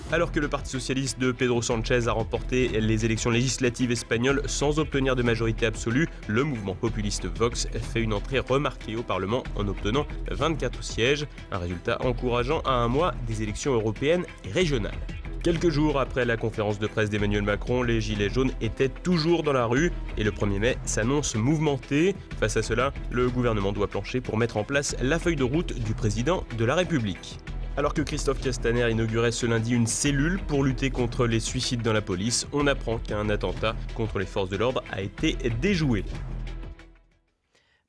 Alors que le Parti socialiste de Pedro Sánchez a remporté les élections législatives espagnoles sans obtenir de majorité absolue, le mouvement populiste Vox fait une entrée remarquée au Parlement en obtenant 24 sièges, un résultat encourageant à un mois des élections européennes et régionales. Quelques jours après la conférence de presse d'Emmanuel Macron, les Gilets jaunes étaient toujours dans la rue et le 1er mai s'annonce mouvementé. Face à cela, le gouvernement doit plancher pour mettre en place la feuille de route du président de la République. Alors que Christophe Castaner inaugurait ce lundi une cellule pour lutter contre les suicides dans la police, on apprend qu'un attentat contre les forces de l'ordre a été déjoué.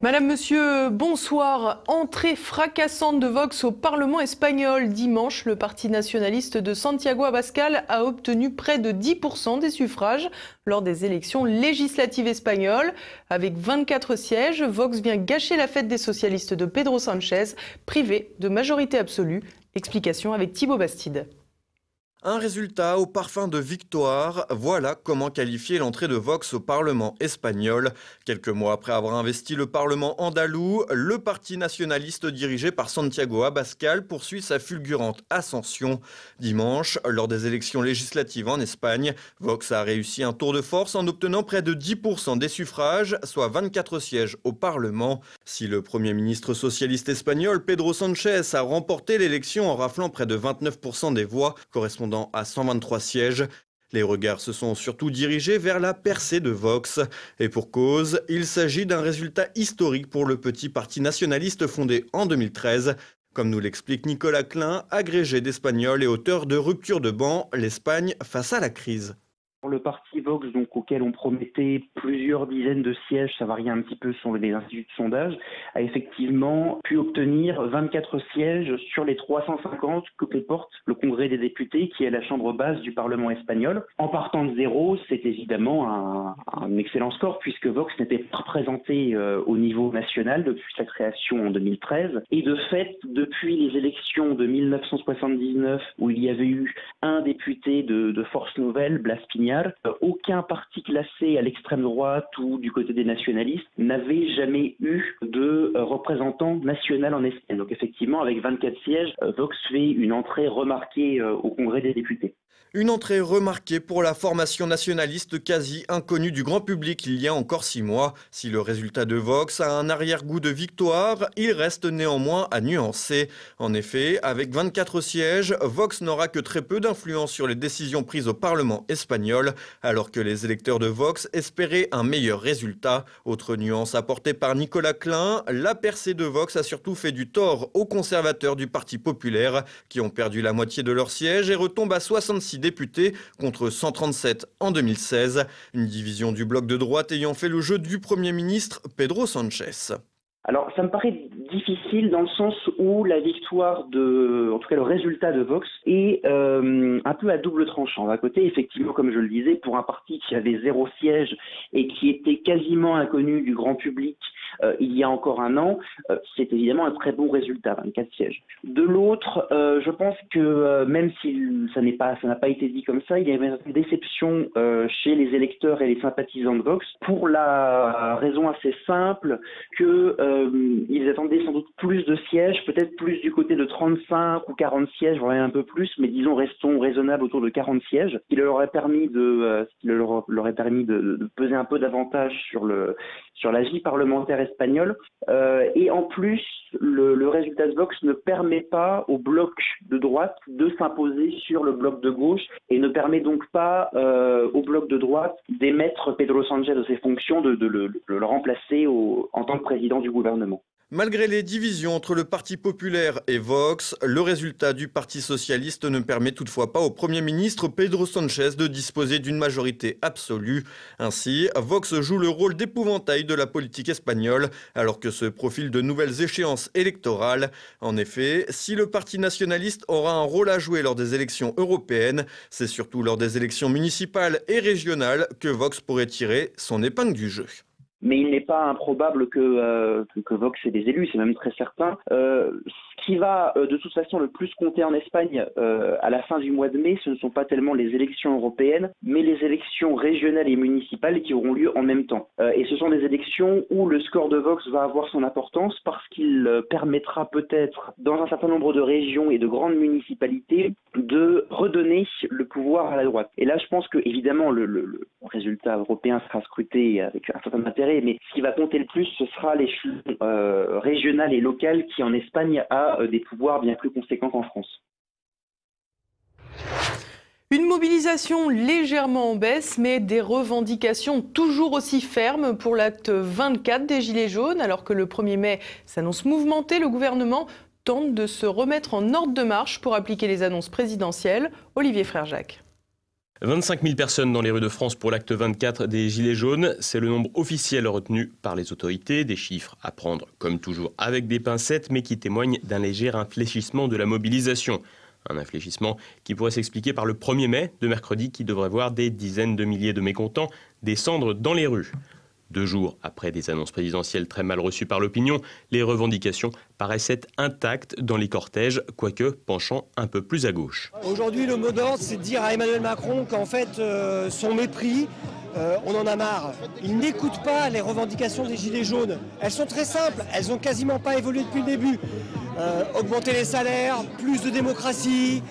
Madame, Monsieur, bonsoir. Entrée fracassante de Vox au Parlement espagnol. Dimanche, le parti nationaliste de Santiago Abascal a obtenu près de 10% des suffrages lors des élections législatives espagnoles. Avec 24 sièges, Vox vient gâcher la fête des socialistes de Pedro Sánchez, privé de majorité absolue. Explication avec Thibaut Bastide. Un résultat au parfum de victoire, voilà comment qualifier l'entrée de Vox au Parlement espagnol. Quelques mois après avoir investi le Parlement andalou, le parti nationaliste dirigé par Santiago Abascal poursuit sa fulgurante ascension. Dimanche, lors des élections législatives en Espagne, Vox a réussi un tour de force en obtenant près de 10% des suffrages, soit 24 sièges au Parlement. Si le Premier ministre socialiste espagnol Pedro Sánchez a remporté l'élection en raflant près de 29% des voix, correspondant à 123 sièges, les regards se sont surtout dirigés vers la percée de Vox. Et pour cause, il s'agit d'un résultat historique pour le petit parti nationaliste fondé en 2013. Comme nous l'explique Nicolas Klein, agrégé d'espagnol et auteur de Rupture de banc, l'Espagne face à la crise. Le parti Vox, donc, auquel on promettait plusieurs dizaines de sièges, ça varie un petit peu selon les instituts de sondage, a effectivement pu obtenir 24 sièges sur les 350 que comporte le Congrès des députés, qui est la chambre basse du Parlement espagnol. En partant de zéro, c'est évidemment un excellent score, puisque Vox n'était pas représenté au niveau national depuis sa création en 2013. Et de fait, depuis les élections de 1979, où il y avait eu un député de Force Nouvelle, Blas Piñar, aucun parti classé à l'extrême droite ou du côté des nationalistes n'avait jamais eu de représentant national en Espagne. Donc effectivement, avec 24 sièges, Vox fait une entrée remarquée au Congrès des députés. Une entrée remarquée pour la formation nationaliste quasi inconnue du grand public il y a encore 6 mois. Si le résultat de Vox a un arrière-goût de victoire, il reste néanmoins à nuancer. En effet, avec 24 sièges, Vox n'aura que très peu d'influence sur les décisions prises au Parlement espagnol, alors que les électeurs de Vox espéraient un meilleur résultat. Autre nuance apportée par Nicolas Klein, la percée de Vox a surtout fait du tort aux conservateurs du Parti populaire, qui ont perdu la moitié de leurs sièges et retombent à 66 députés contre 137 en 2016. Une division du bloc de droite ayant fait le jeu du Premier ministre Pedro Sánchez. Alors, ça me paraît difficile dans le sens où la victoire en tout cas le résultat de Vox est un peu à double tranchant. D'un côté, effectivement, comme je le disais, pour un parti qui avait 0 siège et qui était quasiment inconnu du grand public il y a encore un an, c'est évidemment un très bon résultat, 24 sièges. De l'autre, je pense que même si ça n'a pas été dit comme ça, il y avait une déception chez les électeurs et les sympathisants de Vox pour la raison assez simple que ils attendaient sans doute plus de sièges, peut-être plus du côté de 35 ou 40 sièges, voire un peu plus, mais disons restons raisonnables autour de 40 sièges, ce qui leur aurait permis de peser un peu davantage sur la vie parlementaire espagnole. Et en plus, le résultat de Vox ne permet pas au bloc de droite de s'imposer sur le bloc de gauche et ne permet donc pas au bloc de droite d'émettre Pedro Sánchez de ses fonctions, de le remplacer en tant que président du gouvernement. Malgré les divisions entre le Parti populaire et Vox, le résultat du Parti socialiste ne permet toutefois pas au Premier ministre Pedro Sánchez de disposer d'une majorité absolue. Ainsi, Vox joue le rôle d'épouvantail de la politique espagnole, alors que se profilent de nouvelles échéances électorales. En effet, si le Parti nationaliste aura un rôle à jouer lors des élections européennes, c'est surtout lors des élections municipales et régionales que Vox pourrait tirer son épingle du jeu. mais il n'est pas improbable que Vox ait des élus, c'est même très certain. Ce qui va de toute façon le plus compter en Espagne à la fin du mois de mai, ce ne sont pas tellement les élections européennes, mais les élections régionales et municipales qui auront lieu en même temps. Et ce sont des élections où le score de Vox va avoir son importance parce qu'il permettra peut-être, dans un certain nombre de régions et de grandes municipalités, de redonner le pouvoir à la droite. Et là, je pense que évidemment le résultat européen sera scruté avec un certain intérêt, mais ce qui va compter le plus, ce sera l'échelon régional et local qui, en Espagne, a des pouvoirs bien plus conséquents qu'en France. Une mobilisation légèrement en baisse, mais des revendications toujours aussi fermes pour l'acte 24 des Gilets jaunes. Alors que le 1er mai s'annonce mouvementé, le gouvernement tente de se remettre en ordre de marche pour appliquer les annonces présidentielles. Olivier Frère-Jacques. 25 000 personnes dans les rues de France pour l'acte 24 des Gilets jaunes. C'est le nombre officiel retenu par les autorités. Des chiffres à prendre, comme toujours, avec des pincettes, mais qui témoignent d'un léger infléchissement de la mobilisation. Un infléchissement qui pourrait s'expliquer par le 1er mai de mercredi, qui devrait voir des dizaines de milliers de mécontents descendre dans les rues. 2 jours après des annonces présidentielles très mal reçues par l'opinion, les revendications paraissaient intactes dans les cortèges, quoique penchant un peu plus à gauche. Aujourd'hui, le mot d'ordre, c'est de dire à Emmanuel Macron qu'en fait, son mépris, on en a marre. Il n'écoute pas les revendications des Gilets jaunes. Elles sont très simples, elles n'ont quasiment pas évolué depuis le début. Augmenter les salaires, plus de démocratie,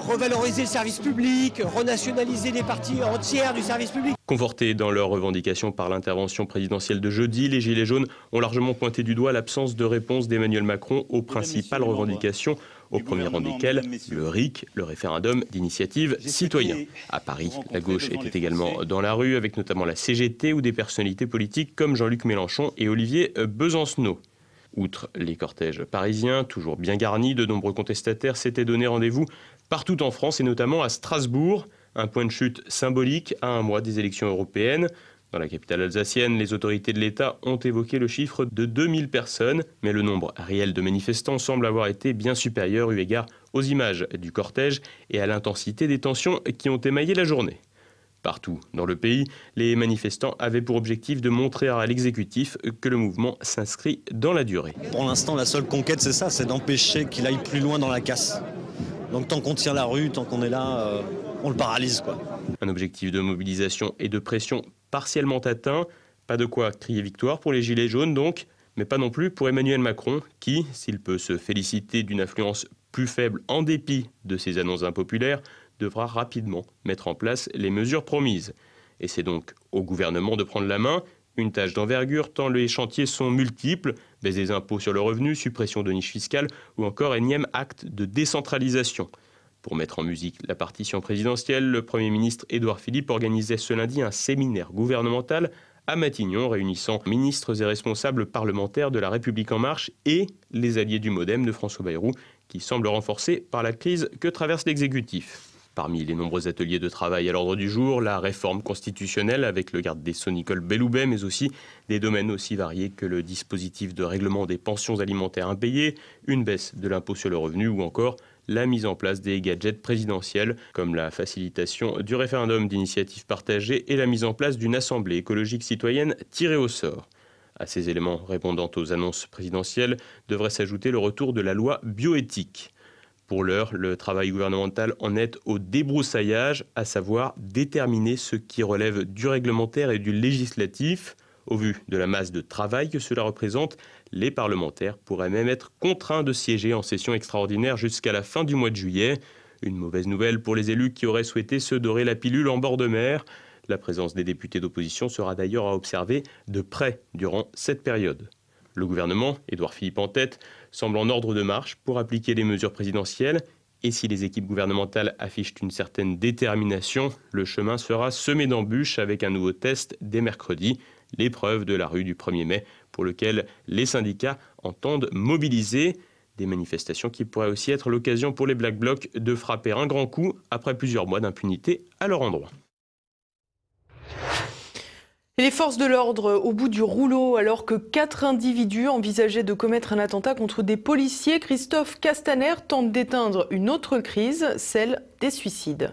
revaloriser le service public, renationaliser les parties entières du service public. Confortés dans leurs revendications par l'intervention présidentielle de jeudi, les Gilets jaunes ont largement pointé du doigt l'absence de réponse d'Emmanuel Macron aux principales revendications, au premier rang desquelles le RIC, le référendum d'initiative citoyen. À Paris, la gauche était également dans la rue, avec notamment la CGT ou des personnalités politiques comme Jean-Luc Mélenchon et Olivier Besancenot. Outre les cortèges parisiens, toujours bien garnis, de nombreux contestataires s'étaient donné rendez-vous partout en France et notamment à Strasbourg, un point de chute symbolique à un mois des élections européennes. Dans la capitale alsacienne, les autorités de l'État ont évoqué le chiffre de 2000 personnes, mais le nombre réel de manifestants semble avoir été bien supérieur eu égard aux images du cortège et à l'intensité des tensions qui ont émaillé la journée. Partout dans le pays, les manifestants avaient pour objectif de montrer à l'exécutif que le mouvement s'inscrit dans la durée. Pour l'instant, la seule conquête, c'est ça, c'est d'empêcher qu'il aille plus loin dans la casse. Donc tant qu'on tient la rue, tant qu'on est là, on le paralyse, quoi. Un objectif de mobilisation et de pression partiellement atteint. Pas de quoi crier victoire pour les Gilets jaunes donc, mais pas non plus pour Emmanuel Macron qui, s'il peut se féliciter d'une influence plus faible en dépit de ses annonces impopulaires, devra rapidement mettre en place les mesures promises. Et c'est donc au gouvernement de prendre la main, une tâche d'envergure tant les chantiers sont multiples, baisse des impôts sur le revenu, suppression de niches fiscales ou encore énième acte de décentralisation. Pour mettre en musique la partition présidentielle, le Premier ministre Édouard Philippe organisait ce lundi un séminaire gouvernemental à Matignon, réunissant ministres et responsables parlementaires de La République En Marche et les alliés du MoDem de François Bayrou, qui semblent renforcés par la crise que traverse l'exécutif. Parmi les nombreux ateliers de travail à l'ordre du jour, la réforme constitutionnelle avec le garde des Sceaux Nicole Belloubet, mais aussi des domaines aussi variés que le dispositif de règlement des pensions alimentaires impayées, une baisse de l'impôt sur le revenu ou encore la mise en place des gadgets présidentiels, comme la facilitation du référendum d'initiative partagée et la mise en place d'une assemblée écologique citoyenne tirée au sort. À ces éléments répondant aux annonces présidentielles devrait s'ajouter le retour de la loi bioéthique. Pour l'heure, le travail gouvernemental en est au débroussaillage, à savoir déterminer ce qui relève du réglementaire et du législatif. Au vu de la masse de travail que cela représente, les parlementaires pourraient même être contraints de siéger en session extraordinaire jusqu'à la fin du mois de juillet. Une mauvaise nouvelle pour les élus qui auraient souhaité se dorer la pilule en bord de mer. La présence des députés d'opposition sera d'ailleurs à observer de près durant cette période. Le gouvernement, Édouard Philippe en tête, semble en ordre de marche pour appliquer les mesures présidentielles. Et si les équipes gouvernementales affichent une certaine détermination, le chemin sera semé d'embûches avec un nouveau test dès mercredi, l'épreuve de la rue du 1er mai, pour lequel les syndicats entendent mobiliser. Des manifestations qui pourraient aussi être l'occasion pour les Black Blocs de frapper un grand coup après plusieurs mois d'impunité à leur endroit. Et les forces de l'ordre au bout du rouleau alors que 4 individus envisageaient de commettre un attentat contre des policiers. Christophe Castaner tente d'éteindre une autre crise, celle des suicides.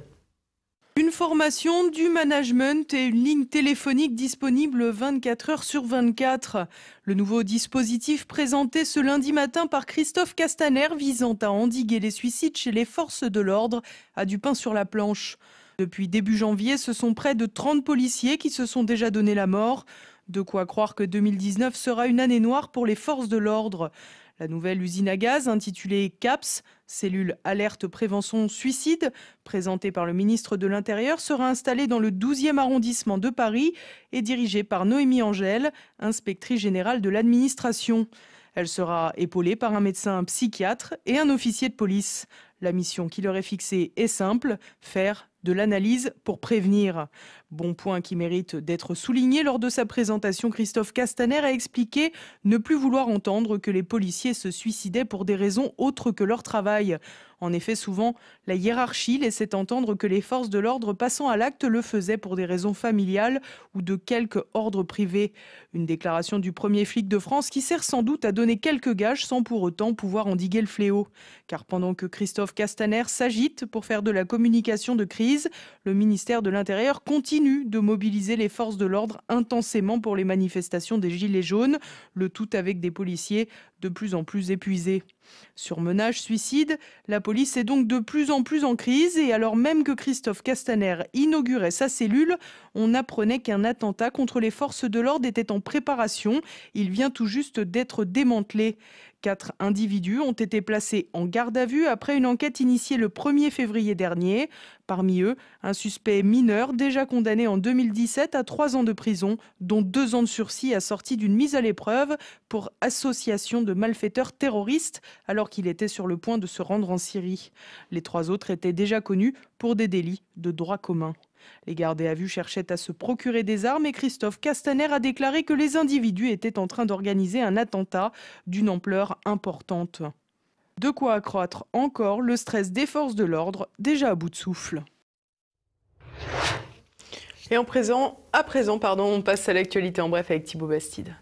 Une formation, du management et une ligne téléphonique disponible 24 heures sur 24. Le nouveau dispositif présenté ce lundi matin par Christophe Castaner visant à endiguer les suicides chez les forces de l'ordre a du pain sur la planche. Depuis début janvier, ce sont près de 30 policiers qui se sont déjà donné la mort. De quoi croire que 2019 sera une année noire pour les forces de l'ordre. La nouvelle usine à gaz, intitulée CAPS, cellule alerte prévention suicide, présentée par le ministre de l'Intérieur, sera installée dans le 12e arrondissement de Paris et dirigée par Noémie Angèle, inspectrice générale de l'administration. Elle sera épaulée par un médecin psychiatre et un officier de police. La mission qui leur est fixée est simple, faire de l'analyse pour prévenir. Bon point qui mérite d'être souligné. Lors de sa présentation, Christophe Castaner a expliqué ne plus vouloir entendre que les policiers se suicidaient pour des raisons autres que leur travail. En effet, souvent, la hiérarchie laissait entendre que les forces de l'ordre passant à l'acte le faisaient pour des raisons familiales ou de quelque ordre privé. Une déclaration du premier flic de France qui sert sans doute à donner quelques gages sans pour autant pouvoir endiguer le fléau. Car pendant que Christophe Castaner s'agite pour faire de la communication de crise, le ministère de l'Intérieur continue de mobiliser les forces de l'ordre intensément pour les manifestations des Gilets jaunes, le tout avec des policiers de plus en plus épuisés. Surmenage, suicide, la police est donc de plus en plus en crise et alors même que Christophe Castaner inaugurait sa cellule, on apprenait qu'un attentat contre les forces de l'ordre était en préparation. Il vient tout juste d'être démantelé. 4 individus ont été placés en garde à vue après une enquête initiée le 1er février dernier. Parmi eux, un suspect mineur déjà condamné en 2017 à 3 ans de prison, dont 2 ans de sursis assortis d'une mise à l'épreuve pour association de malfaiteurs terroristes alors qu'il était sur le point de se rendre en Syrie. Les 3 autres étaient déjà connus pour des délits de droit commun. Les gardés à vue cherchaient à se procurer des armes et Christophe Castaner a déclaré que les individus étaient en train d'organiser un attentat d'une ampleur importante. De quoi accroître encore le stress des forces de l'ordre, déjà à bout de souffle. Et à présent, on passe à l'actualité en bref avec Thibaut Bastide.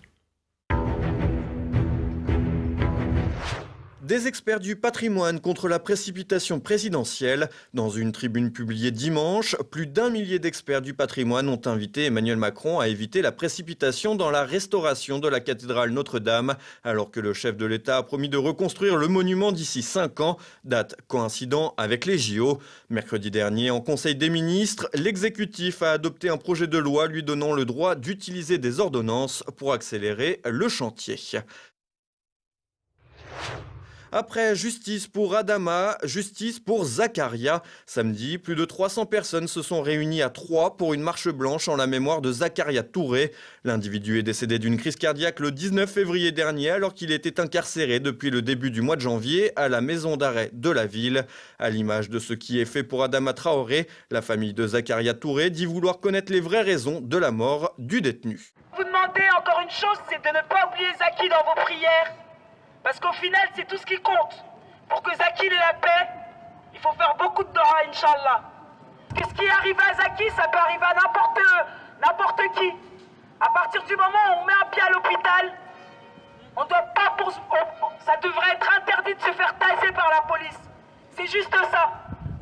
Des experts du patrimoine contre la précipitation présidentielle. Dans une tribune publiée dimanche, plus d'1 millier d'experts du patrimoine ont invité Emmanuel Macron à éviter la précipitation dans la restauration de la cathédrale Notre-Dame, alors que le chef de l'État a promis de reconstruire le monument d'ici 5 ans, date coïncidant avec les JO. Mercredi dernier, en Conseil des ministres, l'exécutif a adopté un projet de loi lui donnant le droit d'utiliser des ordonnances pour accélérer le chantier. Après justice pour Adama, justice pour Zakaria. Samedi, plus de 300 personnes se sont réunies à Troyes pour une marche blanche en la mémoire de Zakaria Touré. L'individu est décédé d'une crise cardiaque le 19 février dernier alors qu'il était incarcéré depuis le début du mois de janvier à la maison d'arrêt de la ville. À l'image de ce qui est fait pour Adama Traoré, la famille de Zakaria Touré dit vouloir connaître les vraies raisons de la mort du détenu. Vous demandez encore une chose, c'est de ne pas oublier Zaki dans vos prières. Parce qu'au final, c'est tout ce qui compte. Pour que Zaki ait la paix, il faut faire beaucoup de dua, Inch'Allah. Qu'est-ce qui arrive à Zaki, ça peut arriver à n'importe qui. À partir du moment où on met un pied à l'hôpital, on doit pas ça devrait être interdit de se faire tasser par la police. C'est juste ça.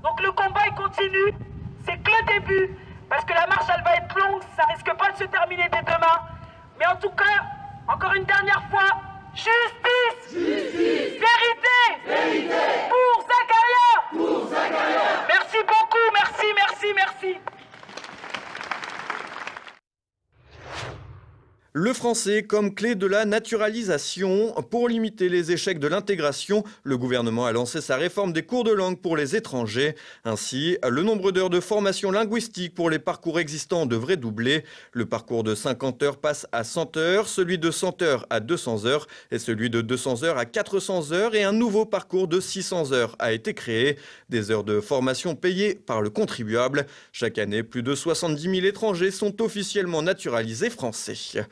Donc le combat, il continue. C'est que le début. Parce que la marche, elle va être longue. Ça risque pas de se terminer dès demain. Mais en tout cas, encore une dernière fois, justice, vérité, pour Zakaria. Merci beaucoup, merci. Le français comme clé de la naturalisation. Pour limiter les échecs de l'intégration, le gouvernement a lancé sa réforme des cours de langue pour les étrangers. Ainsi, le nombre d'heures de formation linguistique pour les parcours existants devrait doubler. Le parcours de 50 heures passe à 100 heures, celui de 100 heures à 200 heures et celui de 200 heures à 400 heures et un nouveau parcours de 600 heures a été créé. Des heures de formation payées par le contribuable. Chaque année, plus de 70 000 étrangers sont officiellement naturalisés français.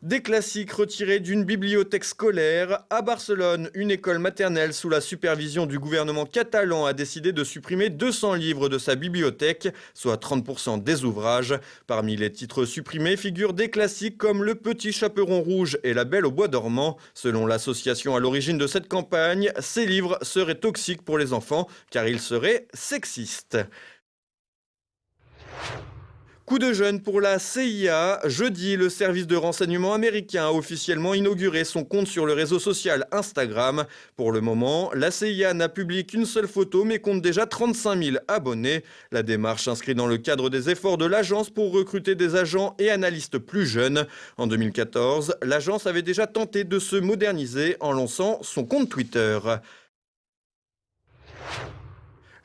Des classiques retirés d'une bibliothèque scolaire. À Barcelone, une école maternelle sous la supervision du gouvernement catalan a décidé de supprimer 200 livres de sa bibliothèque, soit 30% des ouvrages. Parmi les titres supprimés figurent des classiques comme Le Petit Chaperon Rouge et La Belle au Bois dormant. Selon l'association à l'origine de cette campagne, ces livres seraient toxiques pour les enfants car ils seraient sexistes. Coup de jeune pour la CIA. Jeudi, le service de renseignement américain a officiellement inauguré son compte sur le réseau social Instagram. Pour le moment, la CIA n'a publié qu'une seule photo mais compte déjà 35 000 abonnés. La démarche s'inscrit dans le cadre des efforts de l'agence pour recruter des agents et analystes plus jeunes. En 2014, l'agence avait déjà tenté de se moderniser en lançant son compte Twitter.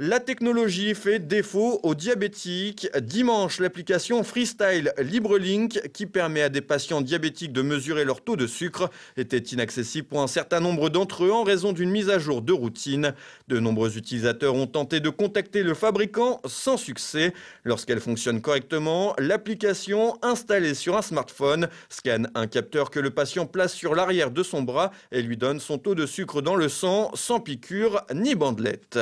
La technologie fait défaut aux diabétiques. Dimanche, l'application Freestyle LibreLink, qui permet à des patients diabétiques de mesurer leur taux de sucre, était inaccessible pour un certain nombre d'entre eux en raison d'une mise à jour de routine. De nombreux utilisateurs ont tenté de contacter le fabricant sans succès. Lorsqu'elle fonctionne correctement, l'application installée sur un smartphone scanne un capteur que le patient place sur l'arrière de son bras et lui donne son taux de sucre dans le sang sans piqûre ni bandelette.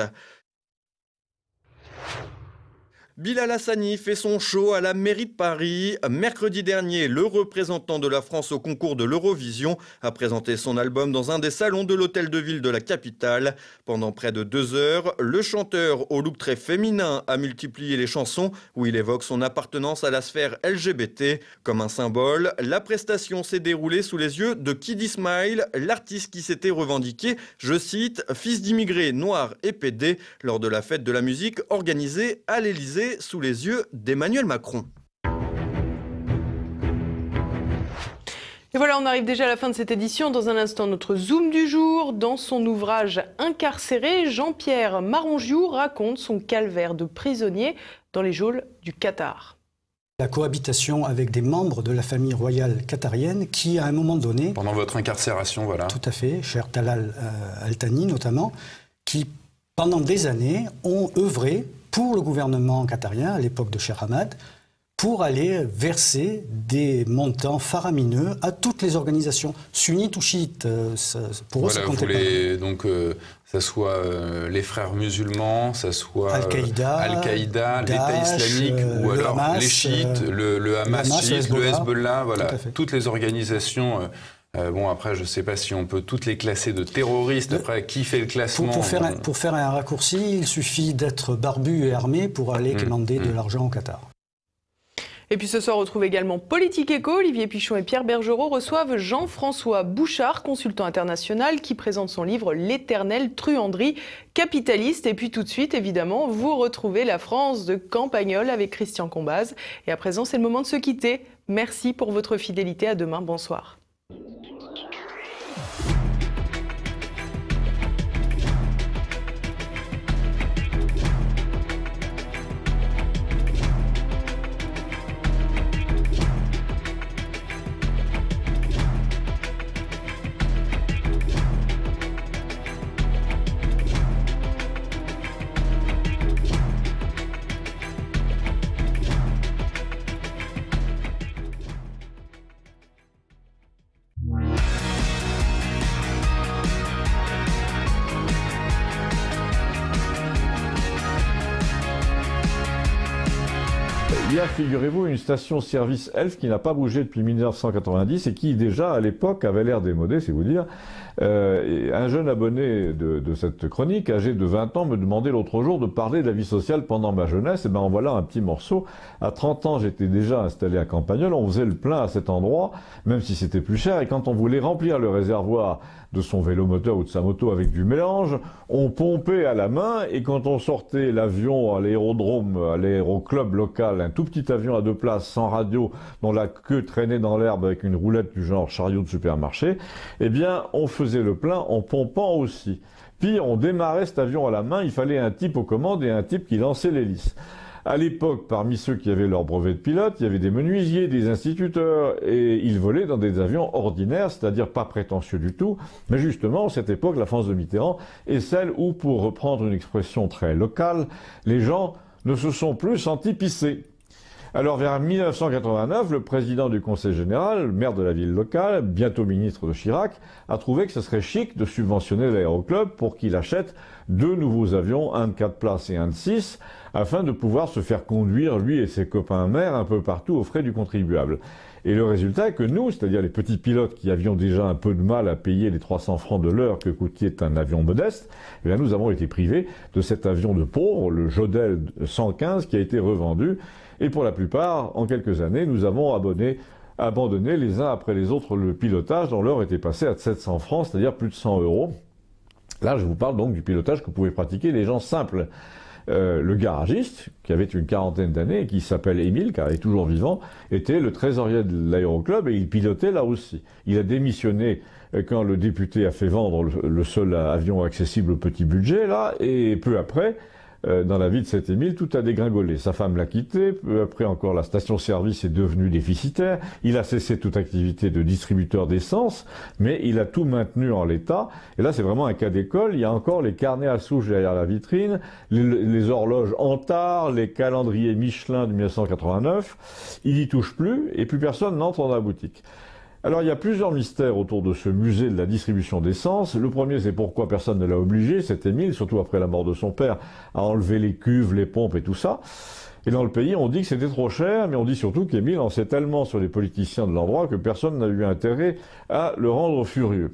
Bilal Hassani fait son show à la mairie de Paris. Mercredi dernier, le représentant de la France au concours de l'Eurovision a présenté son album dans un des salons de l'hôtel de ville de la capitale. Pendant près de 2 heures, le chanteur au look très féminin a multiplié les chansons où il évoque son appartenance à la sphère LGBT. Comme un symbole, la prestation s'est déroulée sous les yeux de Kid Ismail, l'artiste qui s'était revendiqué, je cite, « fils d'immigrés noirs et PD » lors de la fête de la musique organisée à l'Élysée sous les yeux d'Emmanuel Macron. Et voilà, on arrive déjà à la fin de cette édition. Dans un instant, notre Zoom du jour. Dans son ouvrage Incarcéré, Jean-Pierre Marongiou raconte son calvaire de prisonnier dans les geôles du Qatar. La cohabitation avec des membres de la famille royale qatarienne qui, à un moment donné... Pendant votre incarcération, voilà. Tout à fait, cher Talal Al-Thani notamment, qui, pendant des années, ont œuvré pour le gouvernement qatarien, à l'époque de Cheikh Hamad, pour aller verser des montants faramineux à toutes les organisations, sunnites ou chiites. Pour eux, ça comptait pas. Donc, ça soit les frères musulmans, ça soit Al-Qaïda, les pays islamiques, ou alors Hamas, les chiites, le Hamas chiite, le Hezbollah, voilà, toutes les organisations... bon, après, je ne sais pas si on peut toutes les classer de terroristes. Après, qui fait le classement pour faire un raccourci, il suffit d'être barbu et armé pour aller commander de l'argent au Qatar. Et puis ce soir, on retrouve également Politique Éco. Olivier Pichon et Pierre Bergerot reçoivent Jean-François Bouchard, consultant international, qui présente son livre « L'éternelle truanderie capitaliste ». Et puis tout de suite, évidemment, vous retrouvez la France de Campagnol avec Christian Combaz. Et à présent, c'est le moment de se quitter. Merci pour votre fidélité. À demain. Bonsoir. Il y a, figurez-vous, une station-service Elf qui n'a pas bougé depuis 1990 et qui, déjà, à l'époque, avait l'air démodée, c'est vous dire. Un jeune abonné de cette chronique, âgé de 20 ans, me demandait l'autre jour de parler de la vie sociale pendant ma jeunesse. Et ben en voilà un petit morceau. À 30 ans, j'étais déjà installé à Campagnol. On faisait le plein à cet endroit, même si c'était plus cher. Et quand on voulait remplir le réservoir de son vélomoteur ou de sa moto avec du mélange, on pompait à la main. Et quand on sortait l'avion à l'aérodrome, à l'aéroclub local, un tout petit avion à 2 places, sans radio, dont la queue traînait dans l'herbe avec une roulette du genre chariot de supermarché, eh bien, on faisait le plein en pompant aussi. Puis, on démarrait cet avion à la main, il fallait un type aux commandes et un type qui lançait l'hélice. À l'époque, parmi ceux qui avaient leur brevet de pilote, il y avait des menuisiers, des instituteurs, et ils volaient dans des avions ordinaires, c'est-à-dire pas prétentieux du tout. Mais justement, à cette époque, la France de Mitterrand est celle où, pour reprendre une expression très locale, les gens ne se sont plus sentis pisser. Alors vers 1989, le président du Conseil général, le maire de la ville locale, bientôt ministre de Chirac, a trouvé que ce serait chic de subventionner l'aéroclub pour qu'il achète 2 nouveaux avions, un de 4 places et un de 6, afin de pouvoir se faire conduire, lui et ses copains maires, un peu partout aux frais du contribuable. Et le résultat est que nous, c'est-à-dire les petits pilotes qui avions déjà un peu de mal à payer les 300 francs de l'heure que coûtait un avion modeste, eh bien nous avons été privés de cet avion de pauvre, le Jodel 115, qui a été revendu. Et pour la plupart, en quelques années, nous avons abandonné les uns après les autres le pilotage dont l'heure était passée à 700 francs, c'est-à-dire plus de 100 euros. Là, je vous parle donc du pilotage que pouvaient pratiquer les gens simples. Le garagiste, qui avait une quarantaine d'années et qui s'appelle Émile, car il est toujours vivant, était le trésorier de l'aéroclub et il pilotait là aussi. Il a démissionné quand le député a fait vendre le seul avion accessible au petit budget, là, et peu après, dans la vie de cet Émile, tout a dégringolé. Sa femme l'a quitté, peu après encore la station-service est devenue déficitaire, il a cessé toute activité de distributeur d'essence, mais il a tout maintenu en l'état. Et là, c'est vraiment un cas d'école, il y a encore les carnets à souche derrière la vitrine, les horloges Antar, les calendriers Michelin de 1989, il n'y touche plus, et plus personne n'entre dans la boutique. Alors il y a plusieurs mystères autour de ce musée de la distribution d'essence. Le premier, c'est pourquoi personne ne l'a obligé, cet Émile, surtout après la mort de son père, à enlever les cuves, les pompes et tout ça. Et dans le pays, on dit que c'était trop cher, mais on dit surtout qu'Émile en sait tellement sur les politiciens de l'endroit que personne n'a eu intérêt à le rendre furieux.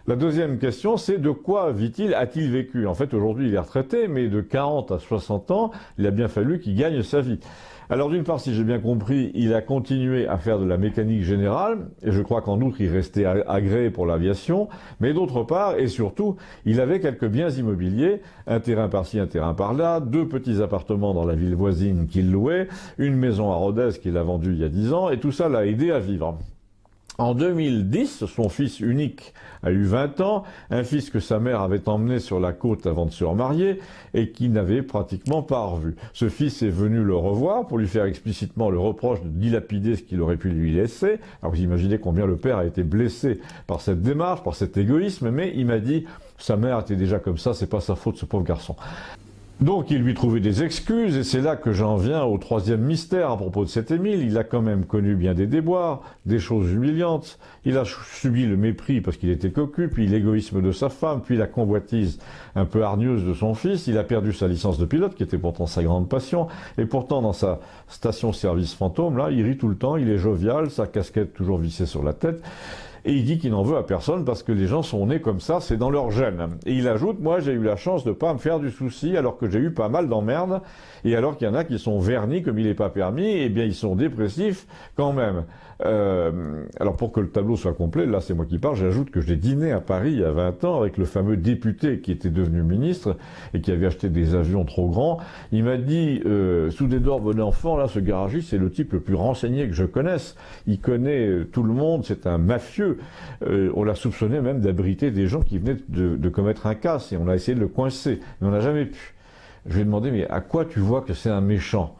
La deuxième question, c'est de quoi a-t-il vécu? En fait, aujourd'hui, il est retraité, mais de 40 à 60 ans, il a bien fallu qu'il gagne sa vie. Alors d'une part, si j'ai bien compris, il a continué à faire de la mécanique générale, et je crois qu'en outre, il restait agréé pour l'aviation, mais d'autre part, et surtout, il avait quelques biens immobiliers, un terrain par-ci, un terrain par-là, 2 petits appartements dans la ville voisine qu'il louait, une maison à Rodez qu'il a vendue il y a 10 ans, et tout ça l'a aidé à vivre. En 2010, son fils unique a eu 20 ans, un fils que sa mère avait emmené sur la côte avant de se remarier et qui n'avait pratiquement pas revu. Ce fils est venu le revoir pour lui faire explicitement le reproche de dilapider ce qu'il aurait pu lui laisser. Alors vous imaginez combien le père a été blessé par cette démarche, par cet égoïsme, mais il m'a dit « sa mère était déjà comme ça, c'est pas sa faute ce pauvre garçon ». Donc il lui trouvait des excuses, et c'est là que j'en viens au troisième mystère à propos de cet Émile. Il a quand même connu bien des déboires, des choses humiliantes. Il a subi le mépris parce qu'il était cocu, puis l'égoïsme de sa femme, puis la convoitise un peu hargneuse de son fils. Il a perdu sa licence de pilote, qui était pourtant sa grande passion. Et pourtant, dans sa station-service fantôme, là, il rit tout le temps, il est jovial, sa casquette toujours vissée sur la tête. Et il dit qu'il n'en veut à personne parce que les gens sont nés comme ça, c'est dans leur gène. Et il ajoute, moi j'ai eu la chance de pas me faire du souci alors que j'ai eu pas mal d'emmerdes, et alors qu'il y en a qui sont vernis comme il n'est pas permis, eh bien ils sont dépressifs quand même. Alors pour que le tableau soit complet, là c'est moi qui parle, j'ajoute que j'ai dîné à Paris il y a 20 ans avec le fameux député qui était devenu ministre et qui avait acheté des avions trop grands. Il m'a dit, sous des dors bon enfant, là ce garagiste c'est le type le plus renseigné que je connaisse. Il connaît tout le monde, c'est un mafieux. On l'a soupçonné même d'abriter des gens qui venaient de commettre un casse et on a essayé de le coincer, mais on n'a jamais pu. Je lui ai demandé, mais à quoi tu vois que c'est un méchant?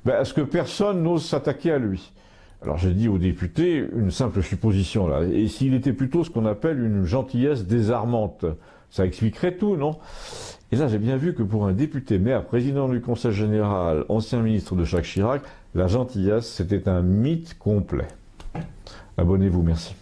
Est-ce que personne n'ose s'attaquer à lui? Alors j'ai dit au député une simple supposition là, et s'il était plutôt ce qu'on appelle une gentillesse désarmante, ça expliquerait tout, non? Et là j'ai bien vu que pour un député maire, président du Conseil général, ancien ministre de Jacques Chirac, la gentillesse c'était un mythe complet. Abonnez-vous, merci.